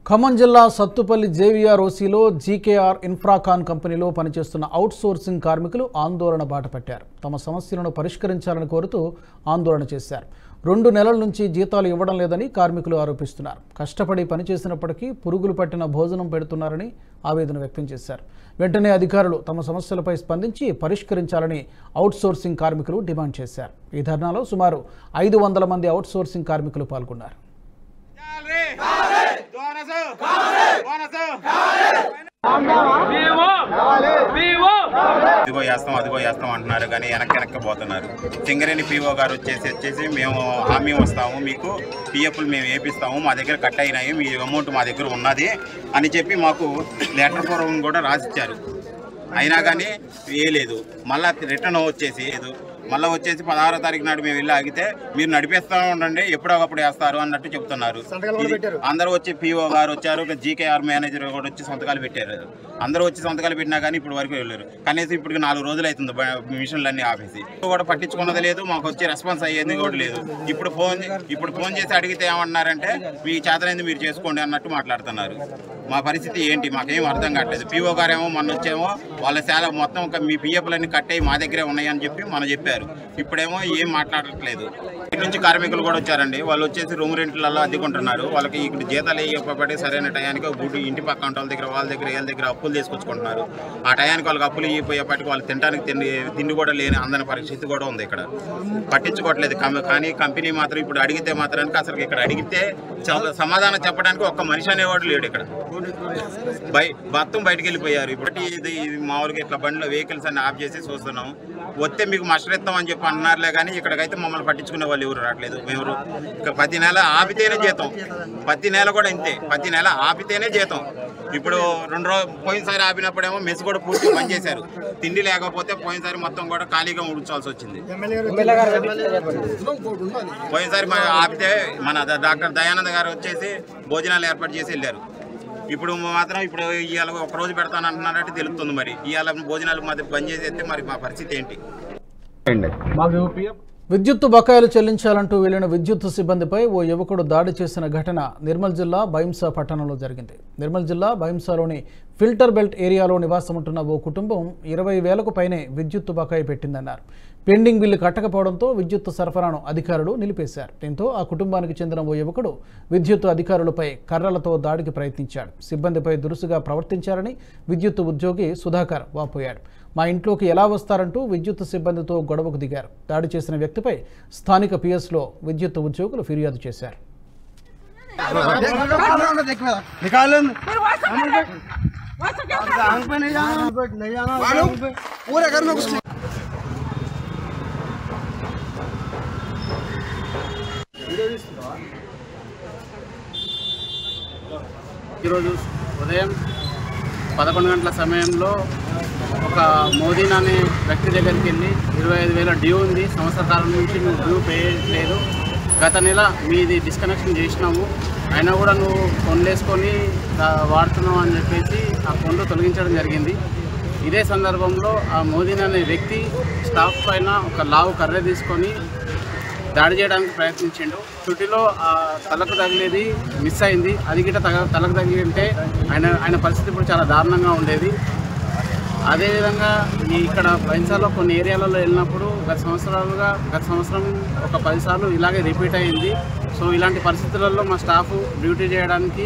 ఖమ్మం జిల్లా సత్తుపల్లి జేవీఆర్ఓసీలో జీకేఆర్ ఇన్ఫ్రాకాన్ కంపెనీలో పనిచేస్తున్న అవుట్సోర్సింగ్ కార్మికులు ఆందోళన బాటపట్టారు. తమ సమస్యలను పరిష్కరించాలని కోరుతూ ఆందోళన చేశారు. 2 నెలల నుంచి జీతాలు ఇవ్వడం లేదని కార్మికులు ఆరోపిస్తున్నారు. కష్టపడి పనిచేసినప్పటికీ పురుగులు పట్టిన భోజనం పెడుతున్నారని ఆవేదన వ్యక్తం చేశారు. వెంటనే అధికారులు తమ సమస్యలపై స్పందించి పరిష్కరించాలని అవుట్సోర్సింగ్ కార్మికులు డిమాండ్ చేశారు. ఈ ధర్నాలో సుమారు 500 మంది అవుట్సోర్సింగ్ కార్మికులు పాల్గొన్నారు. ఇదిగో వేస్తాం అంటున్నారు కానీ వెనక్కి పోతున్నారు. సింగరేణి పీఓ గారు వచ్చేసి మేము హామీ వస్తాము, మీకు పిఎఫ్లు మేము వేపిస్తాము, మా దగ్గర కట్ అయినాయి, మీ అమౌంట్ మా దగ్గర ఉన్నది అని చెప్పి మాకు లెటర్ పూర్వం కూడా రాసిచ్చారు. అయినా కానీ వేయలేదు. మళ్ళీ రిటర్న్ వచ్చేసి 16వ తారీఖు నాడు మేము వెళ్ళి ఆగితే మీరు నడిపిస్తూ ఉండండి, ఎప్పుడొకప్పుడు వేస్తారు అన్నట్టు చెప్తున్నారు. అందరూ వచ్చి పీఓ గారు వచ్చారు, జీకేఆర్ మేనేజర్ కూడా వచ్చి సంతకాలు పెట్టారు. అందరూ వచ్చి సంతకాలు పెట్టినా కానీ ఇప్పుడు వరకు వెళ్ళారు. కనీసం ఇప్పటికి 4 రోజులు అవుతుంది మిషన్లన్నీ ఆపేసి. కూడా పట్టించుకున్నది లేదు, మాకు వచ్చి రెస్పాన్స్ అయ్యేది కూడా లేదు. ఇప్పుడు ఫోన్ చేసి అడిగితే ఏమన్నారంటే మీ చేతనైంది మీరు చేసుకోండి అన్నట్టు మాట్లాడుతున్నారు. మా పరిస్థితి ఏంటి మాకేం అర్థం కావట్లేదు. పీఓ గారేమో మొన్న వచ్చేమో వాళ్ళ శాలరీ మొత్తం మీ పిఎఫ్లన్నీ కట్ అయ్యి మా దగ్గరే ఉన్నాయని చెప్పి మనం చెప్పారు. ఇప్పుడేమో ఏం మాట్లాడట్లేదు. ఇటు నుంచి కార్మికులు కూడా వచ్చారండి. వాళ్ళు వచ్చేసి రూమ్ రెంట్లలో అద్దెకుంటున్నారు. వాళ్ళకి ఇక్కడ జీతాలు ఇవ్వబడి సరైన టయానికి గుడ్డు ఇంటి పక్కన వాళ్ళ దగ్గర వీళ్ళ దగ్గర అప్పులు తీసుకొచ్చుకుంటున్నారు. ఆ టయానికి వాళ్ళకి అప్పులు ఇవ్వబట్టి వాళ్ళు తినడానికి తిండి కూడా లేని అందని పరిస్థితి కూడా ఉంది. ఇక్కడ పట్టించుకోవట్లేదు. కానీ కంపెనీ మాత్రం ఇప్పుడు అడిగితే మాత్రానికి అసలు ఇక్కడ అడిగితే సమాధానం చెప్పడానికి ఒక్క మనిషి అనేవాడు లేడు. ఇక్కడ మొత్తం బయటకు వెళ్ళిపోయారు. ఇప్పుడు ఇది మామూలుగా ఇట్లా బండిలో వెహికల్స్ అన్ని ఆఫ్ చేసి చూస్తున్నాం. వస్తే మీకు మస్టర్ ఇస్తాం అని చెప్పి అన్నారులే కానీ ఇక్కడికైతే మమ్మల్ని పట్టించుకునే వాళ్ళు ఎవరు రావట్లేదు. మేము ఇక్కడ ప్రతి నెల ఆపితేనే జీతం, ప్రతి నెల కూడా ఇంతే, ప్రతి నెల ఆపితేనే జీతం. ఇప్పుడు 2 రోజులు పోయినసారి ఆపినప్పుడేమో మెస్ కూడా పూర్తి బంద్ చేశారు. తిండి లేకపోతే పోయినసారి మొత్తం కూడా ఖాళీగా ఉంచాల్సి వచ్చింది. పోయినసారి ఆపితే మన డాక్టర్ దయానంద్ గారు వచ్చేసి భోజనాలు ఏర్పాటు చేసి వెళ్ళారు. ఇప్పుడు మాత్రం ఇవాళ 1 రోజు పెడతాను అంటున్నారంటే తెలుస్తుంది. మరి ఇవాళ భోజనాలు బంద్ చేసేస్తే మరి మా పరిస్థితి ఏంటి? విద్యుత్తు బకాయిలు చెల్లించాలంటూ వెళ్లిన విద్యుత్ సిబ్బందిపై ఓ యువకుడు దాడి చేసిన ఘటన నిర్మల్ జిల్లా భైంసా పట్టణంలో జరిగింది. నిర్మల్ జిల్లా భైంసాలోని ఫిల్టర్ బెల్ట్ ఏరియాలో నివాసముంటున్న ఓ కుటుంబం 20,000కు పైనే విద్యుత్తు బకాయి పెట్టిందన్నారు. పెండింగ్ బిల్లు కట్టకపోవడంతో విద్యుత్తు సరఫరాను అధికారులు నిలిపేశారు. దీంతో ఆ కుటుంబానికి చెందిన ఓ యువకుడు విద్యుత్తు అధికారులపై కర్రలతో దాడికి ప్రయత్నించాడు. సిబ్బందిపై దురుసుగా ప్రవర్తించారని విద్యుత్తు ఉద్యోగి సుధాకర్ వాపోయాడు. మా ఇంట్లోకి ఎలా వస్తారంటూ విద్యుత్ సిబ్బందితో గొడవకు దిగారు. దాడి చేసిన వ్యక్తిపై స్థానిక పిఎస్లో విద్యుత్ ఉద్యోగులు ఫిర్యాదు చేశారు. ఈరోజు ఉదయం 11 గంటల సమయంలో ఒక మోదీన్ అనే వ్యక్తి దగ్గరికి వెళ్ళి 25,000 డ్యూ ఉంది, సంవత్సర కాలం నుంచి నువ్వు డ్యూ పే చేయలేదు, గత నెల మీది డిస్కనెక్షన్ చేసినాము, అయినా కూడా నువ్వు ఫోన్లు వేసుకొని వాడుతున్నావు అని చెప్పేసి ఆ ఫోన్లు తొలగించడం జరిగింది. ఇదే సందర్భంలో ఆ మోదీన్ అనే వ్యక్తి స్టాఫ్ పైన ఒక లావు కర్ర తీసుకొని దాడి చేయడానికి ప్రయత్నించిండు. చుట్టిలో ఆ తలకు తగిలేది మిస్ అయింది. అది గిట్ట తలకు తగిలి ఉంటే ఆయన పరిస్థితి ఇప్పుడు చాలా దారుణంగా ఉండేది. అదేవిధంగా ఇక్కడ భైంసాలో కొన్ని ఏరియాలలో వెళ్ళినప్పుడు గత సంవత్సరం ఒక 10 సార్లు ఇలాగే రిపీట్ అయింది. సో ఇలాంటి పరిస్థితులలో మా స్టాఫ్ డ్యూటీ చేయడానికి,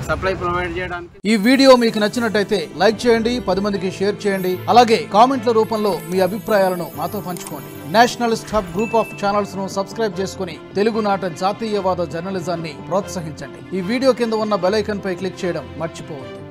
సప్లై ప్రొవైడ్ చేయడానికి. ఈ వీడియో మీకు నచ్చినట్టయితే లైక్ చేయండి, 10 మందికి షేర్ చేయండి. అలాగే కామెంట్ల రూపంలో మీ అభిప్రాయాలను మాతో పంచుకోండి. Nationalist hub group of channels ను సబ్స్క్రైబ్ చేసుకుని తెలుగునాట జాతీయవాద జర్నలిజాన్ని ప్రోత్సహించండి. ఈ వీడియో కింద ఉన్న బెల్ ఐకాన్ పై క్లిక్ చేయడం మర్చిపోవద్దు.